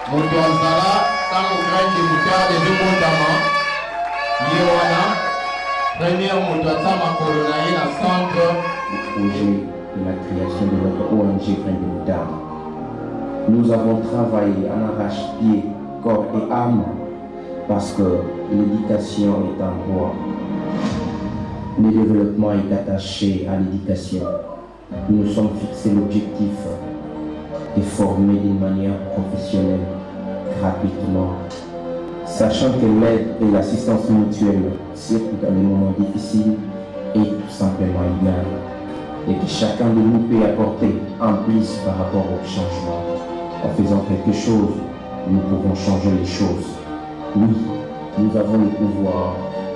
mon toazala, tant au grain de moutarde de Montama, Yewana, première motoazama colonaïe, la centre. Le projet de la création de notre ONG Grain de Moutarde. Nous avons travaillé en arrache-pied, corps et âme, parce que l'éducation est un droit. Le développement est attaché à l'éducation. Nous nous sommes fixés l'objectif de former d'une manière professionnelle, gratuitement, sachant que l'aide et l'assistance mutuelle, surtout dans les moments difficiles, est tout simplement égale, et que chacun de nous peut apporter en plus par rapport au changement. En faisant quelque chose, nous pouvons changer les choses. Oui, nous avons le pouvoir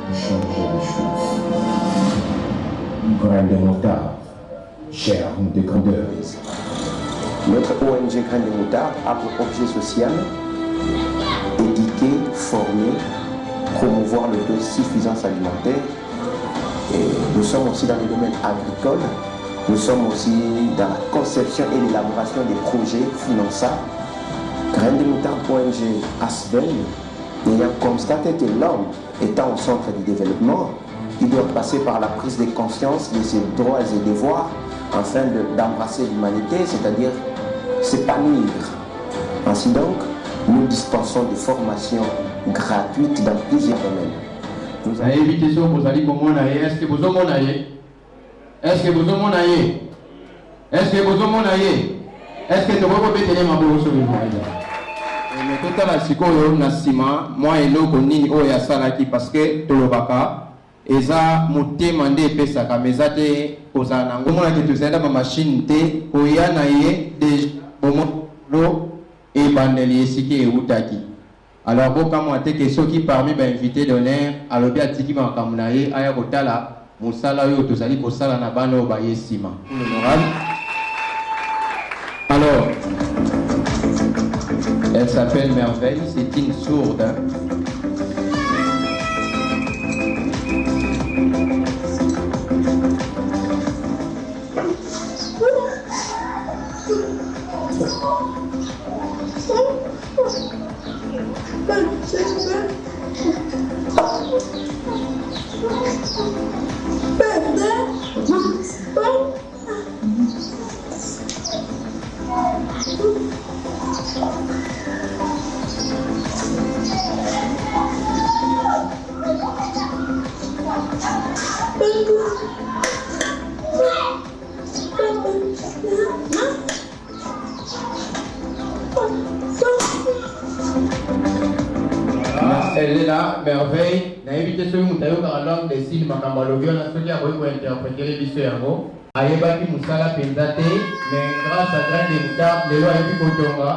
de changer les choses. Grain de moutarde, germe de grandeur. Notre ONG Grain de Moutarde a pour objet social éduquer, former, promouvoir l'autosuffisance alimentaire. Et nous sommes aussi dans le domaine agricole. Nous sommes aussi dans la conception et l'élaboration des projets finançables. Grain de Moutarde ONG Asbel, ayant constaté que l'homme étant au centre du développement, il doit passer par la prise de conscience de ses droits et devoirs afin d'embrasser l'humanité, c'est-à-dire s'épanouir. Ainsi donc, nous dispensons des formations gratuites dans plusieurs domaines. Vous avez évité ça, vous allez comment est-ce que vous avez est-ce que vous avez est-ce que vous avez est-ce que vous avez tenir ma bourse sur le mais tout à l'heure, si vous avez moi et l'autre, nous avons fait parce que tout le baka eza muté mandé pesa kameza te ozana ngomona ke tuzenda ma machine te oyana ye de lo et bandeli esiki eutaki. Alors boka moi te que ceux qui parmi ba invité d'honneur alobi atiki makamuna ye aya kotala musala yo tozali kosala na bano ba yesima. Honorable. Alors elle s'appelle Merveille, c'est une sourde. Hein? Elle est là, Merveille. N'a évité ce que nous avons dans la langue des signes, ma camarade, on a ce qui a voulu interpréter les bisous. Ayeba qui Moussala Penzate, mais grâce à Grain de Moutarde, les lois et puis Kotonga,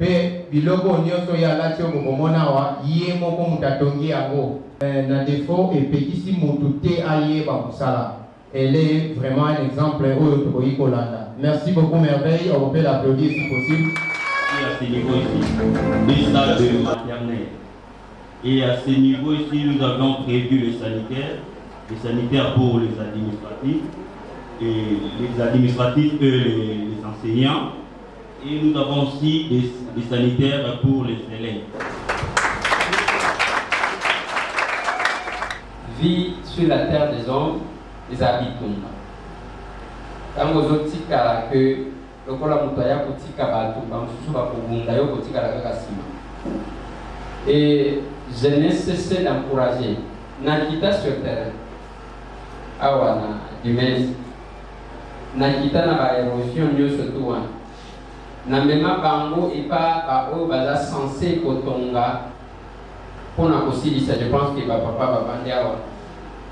pe biloko nyonso ya lati okomona wa ye moko mutatongi yango na défaut epekisi mutu te ayeba kusala. Elle est vraiment un exemple oyo tokoki kolanda. Merci beaucoup Merveille, on peut l'applaudir si possible. Et à ce niveau ici, des salles de maternelle. Et à ce niveau ici, nous avons prévu les sanitaires pour les administratifs, et les administratifs et les enseignants. Et nous avons aussi des sanitaires pour les élèves. Vie sur la terre des hommes, les habitants. Quand vous avez dit que le Kolamutaya Kotika Batumba, Kotika Kasima. Et je n'ai cessé d'encourager Nakita sur terrain. Awana, du mes. Nakita n'a pas érosion mieux surtout. Na même bango et pas à eux baza censé kotonga pour na aussi ça je pense que papa va vendre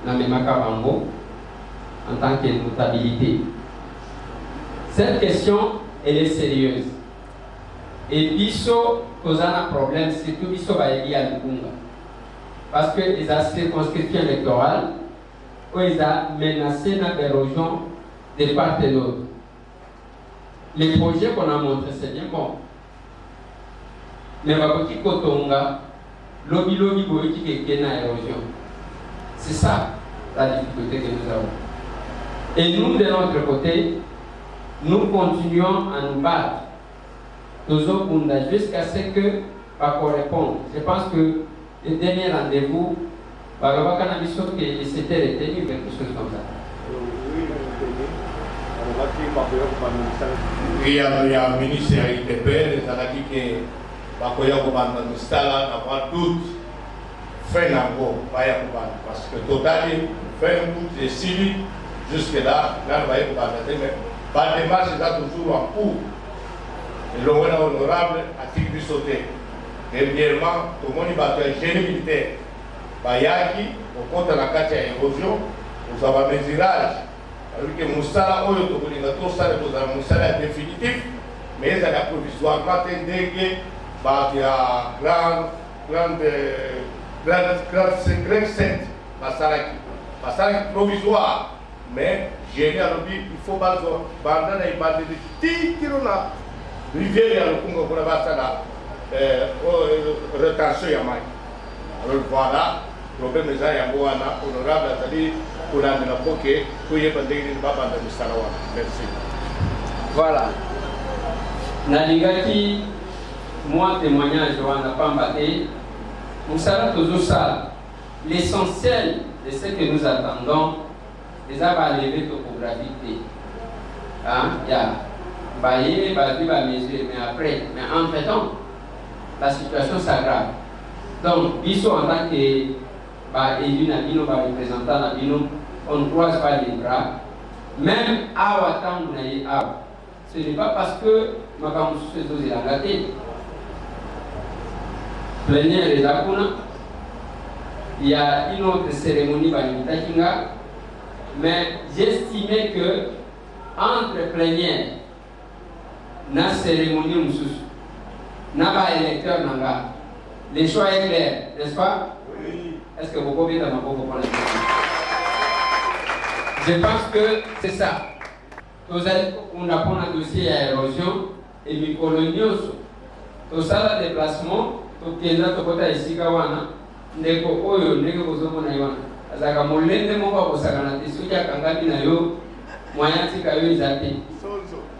na même bango en tant que notabilité. Cette question elle est sérieuse et biso cause un problème c'est tout biso va lié à Lukunga parce que les circonscriptions électorales où ils ont menacé na érosion de part et d'autre. Les projets qu'on a montrés, c'est bien bon. Mais Bakoti Kotonga, lobby boyoti qui est na érosion. C'est ça la difficulté que nous avons. Et nous, de notre côté, nous continuons à nous battre. Jusqu'à ce que Bako réponde. Je pense que le dernier rendez-vous, Bagabakana Bisso, c'était retenu quelque chose comme ça. Il y a un ministre à ITP, les Anaki qui bakoya kubanda mistala na kwa tout fait nango baya kubanda parce que totali fait un bout de civil jusque là baya kubanda mais pas de marche là toujours en cours et l'homme honorable a tiré sauter dernièrement tout le monde battu un génie militaire bayaki au compte de la carte érosion vous avez un mesurage. Alors que Moussala, on est tout ça, Moussala est définitif, mais il y a provisoire. Quand il y a grande sainte, Massala provisoire, mais j'ai dit il faut pas bandana et bandé de 10 km rivière à l'Okunga pour avoir ça retention Yamai. Alors voilà, le problème est là, honorable, c'est-à-dire merci. Voilà. Nalingaki, moi témoignage, on n'a pas embatté. Nous savons toujours ça. L'essentiel de ce que nous attendons, les avoir levé topographique. Il y a baillé, mesure, mais après, mais entre-temps, la situation s'aggrave. Donc, Bisso en tant que élu Nabino, représentant Nabino, on ne croise pas les bras. Même à Ouattam, ce n'est pas parce que Makamusu se a gâté. Plénière et Zakuna, il y a une autre cérémonie Banimitakinga, mais j'estimais que entre plénière, na cérémonie Moussous, n'a pas électeur Nanga, les choix est clair, n'est-ce pas? Oui. Est-ce que vous pouvez dans ma boque pour Je pense que c'est ça. On a pris un dossier à érosion et les coloniaux. Tout ça, le déplacement, tout ce qui est là, tout ce qui est là, ndeko oyo ndenge kozomona yona azaka molende moko akosakana te soki akangami na yo moyen tika yo eza te.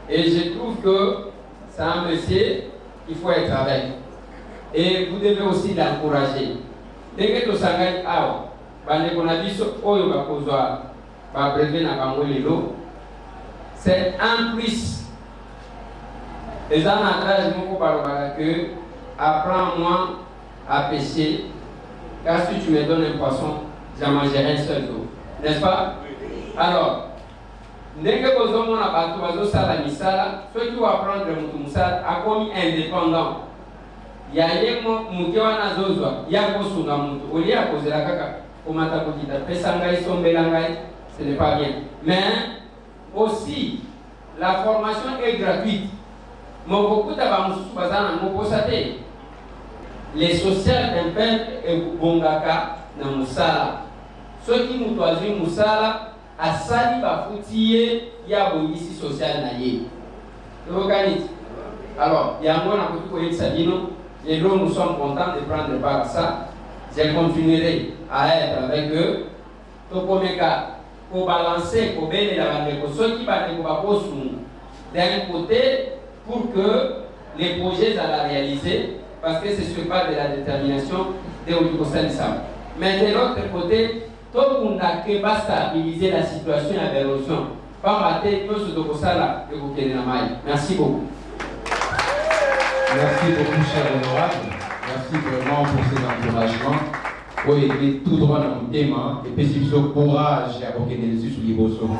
Et je trouve que c'est un monsieur qu'il faut être avec. Et vous devez aussi l'encourager. Ndenge tosangani awa bandeko na biso oyo bakozwa babrevet na bango lelo, c'est un plus. Les gens en âge moko balobaka que apprends-moi à pêcher, car si tu me donnes un poisson, j'en mangerai un seul d'eau. N'est-ce pas? Alors, ndenge kozomona bato bazosala misala, ceux qui vont apprendre mutu musala akomi indépendant. Ya ye muke wana zozwa ya kosunga mutu oli ya kozela kaka komata kokita pesa ngai sombela ngai, ce n'est pas bien. Mais aussi la formation est gratuite. mokokuta bamususu bazana mokosa te. Les social d'un peuple ebongaka na musala. Soki mutu azwi musala asali bafuti ye ya bongisi social na ye. Tokaniti. Alors, yango na koki koyebisa bino, et donc nous sommes contents de prendre part à ça. Je continuerai à être avec eux. Tokomeka pour balancer, pour bénir la bandeko, ceux qui d'un côté pour que les projets soient réalisés, parce que c'est sur base de la détermination de Olikosalisam. Mais de l'autre côté, tout le monde va stabiliser la situation à l'érosion. Merci beaucoup. Merci beaucoup, cher honorable. Merci vraiment pour ces encouragements. Pour aider tout droit dans mon thème et puis si vous courage à avoir des yeux sur les beaux sauts.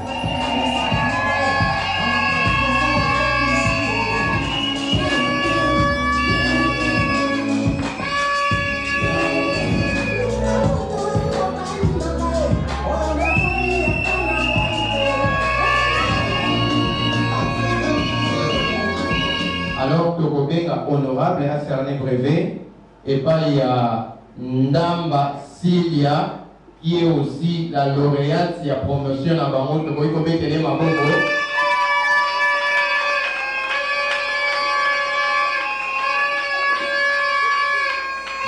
Alors que Robenga honorable a cerné brevet et pas il y a Ndamba Silia qui est aussi la lauréate de la promotion à Bango de Boyko Bekele Maboko.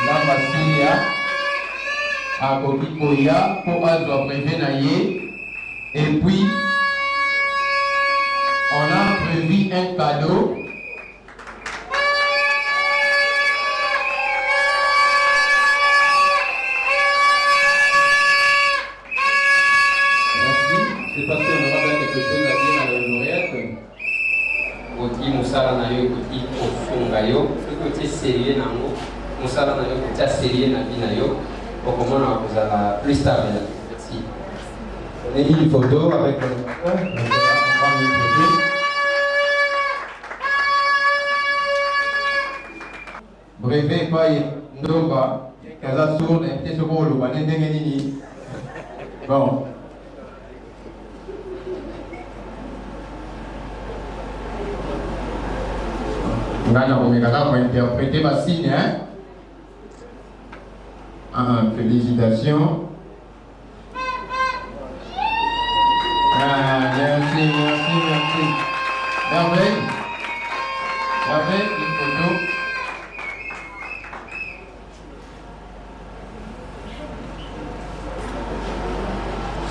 Ndamba Silia à Bokikoya pour avoir brevet naïe. Et puis on a prévu un cadeau. Musala na yo kuti osunga yo kuti sérieux nango musala na yo kuti sérieux na bina yo pour comment on a plus stable. Merci. On a une photo avec brevet paye ndomba kaza sourde et ce qu'on le voit n'endengeni bon. On interpréter ma signe, hein? Félicitations. Merci. Merveille, une photo.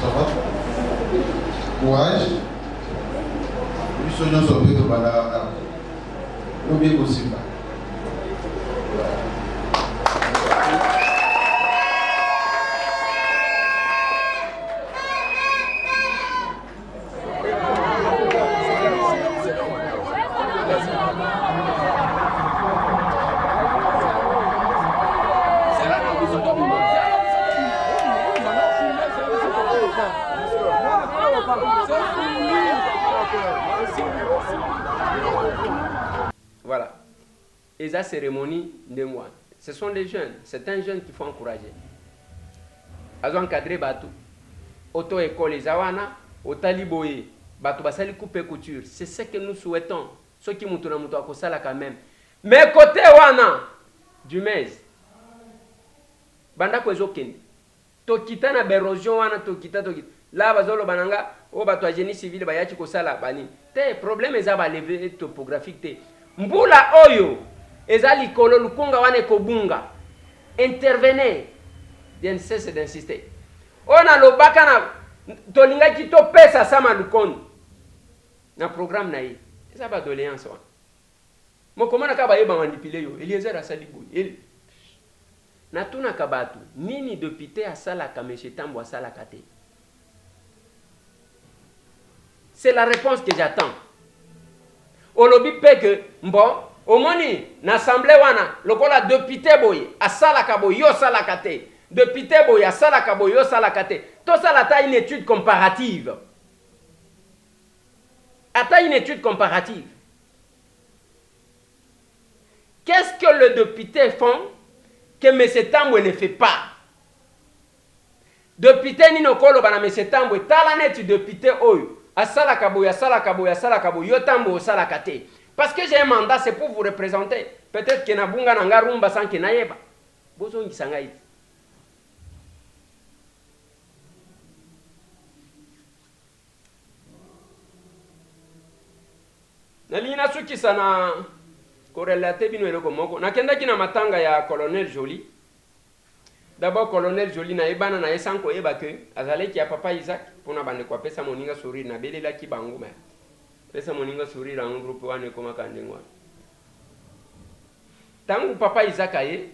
Ça va? Courage. Nous sommes sauvés de Bala. Bien possible. Voilà. Et la cérémonie de moi. Ce sont des jeunes. C'est un jeune qu'il faut encourager. Ils ont encadré Batou. Auto-école, les Awana, au Taliboye, Batou Basali coupe couture. C'est ce que nous souhaitons. Ceux qui montent dans à Kosala quand même. Mais côté Wana, du MES, Banda Kwezoken, Tokita na Berosion Wana, Tokita. Là, Bazolo Bananga, au Batou génie civil, Bayachi Kosala, Bani. Te problème est à lever topographique. Mbula Oyo. Ezali kolo lukunga wane kobunga. Intervenez. Bien cesse d'insister. On a le bakana tolinga ki to pesa sama lukondo. Na programme na yi. Ça ba doléance wa. Mo komana ka ba yeba manipulé yo. Eliezer asali boy. Na tuna kabatu. Nini député asala kameshe tambo asala kate. C'est la réponse que j'attends. Olobi peke mbo Omoni, l'Assemblée wana, lokola député boye, asala kabo yo sala kate. Député boye, asala kabo yo sala kate. Tout ça, là, une étude comparative. Attends une étude comparative. Qu'est-ce que le député font que M. Tambwe ne fait pas? Député Nino Kolo bana M. Tambwe, talanet député oyo, asala kabo yo Tambwe asala kate. Parce que j'ai un mandat, c'est pour vous représenter. Peut-être que Nabunga Nanga Rumba sans que Naïba. Bozo Ngisangaï. Nalina suki sana korelate bino eloko moko. Nakenda kina matanga ya Colonel Joly. D'abord Colonel Joly na ebana na esanko eba ke azaleki ya papa Isaac pona bande kwa pesa moninga sourire na belela ki bangu ma. Pesa moninga sourire en groupe wane koma kandengwa. Tangu papa Isaac aye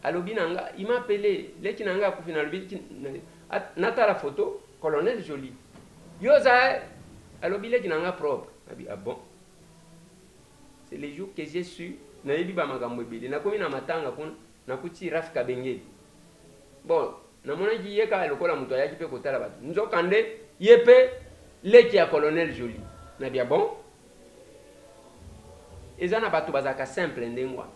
alobi nanga il m'a appelé leki nanga ku final bi nata la photo Colonel Joly. Yoza alobi leki nanga propre. Abi ah bon. C'est les jours que j'ai su na yebi ba magambo ebele na komi na matanga kuna na kuti Raf Kabengeli. Bon, na mona ji yeka lokola muto ya kipe kotala batu. Nzokande yepe leki ya Colonel Joly. Na bia bon. Ezana batu bazaka simple ndengwa.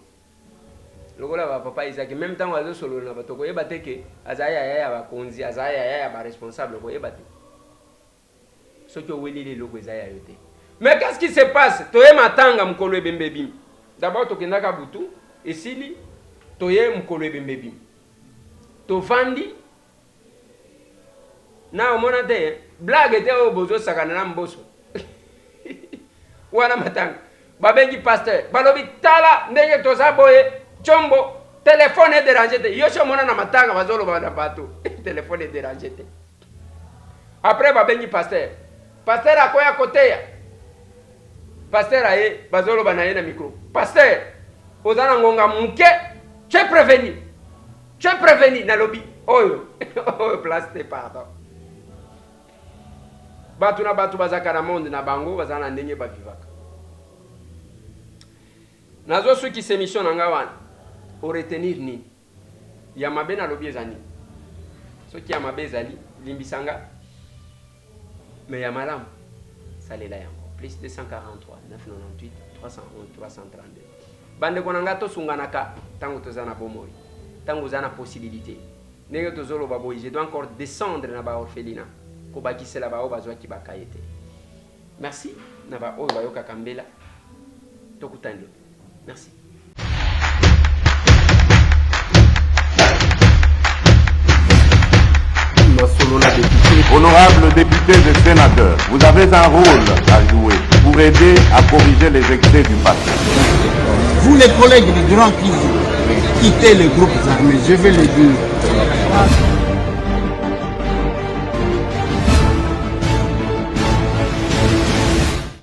Lokola ba papa Isaac même temps wazo solo na bato ko yeba teke azaya ya ba konzi azaya ya ba responsable ko yeba te. Soki owelele loko ezaya yote. Mais qu'est-ce qui se passe? Toye matanga mkolo ebembe bim. D'abord tokendaka butu esili toye mkolo ebembe bim. To vandi na omona te blague te obozo sakana na mboso. Wana matanga. Babengi pasteur. Balobi tala ndenge toza boye chombo téléphone est dérangé te. Yosho mona na matanga bazolo bana bato. Téléphone est dérangé te. Après babengi pasteur. Pasteur akoya koteya. Pasteur aye bazolo bana ye na micro. Pasteur ozana ngonga muke tu es prévenu. Tu es prévenu na lobby. Oyo. Oyo place te pardon. Batu na batu bazaka na monde na bango bazana ndenge ba vivaka. Nazo ceux qui s'émission nanga wana au retenir ni ya mabe na lobby ezani. Ceux qui ya mabe ezali limbisanga mais ya malamu salela yango. Plus 243 998 311 332. Bande konanga to sunganaka tango tozana bomoi. Tango zana possibilité. Ndenge tozolo baboyi, je dois encore descendre na ba orphelinat. Ko bakisela ba bazwa ki bakayete. Merci na ba oyo bayoka kambela. Tokutande. Merci. Honorables députés et sénateurs, vous avez un rôle à jouer pour aider à corriger les excès du passé. Vous les collègues du Grand Kivu, quittez les groupes armés, je vais le dire.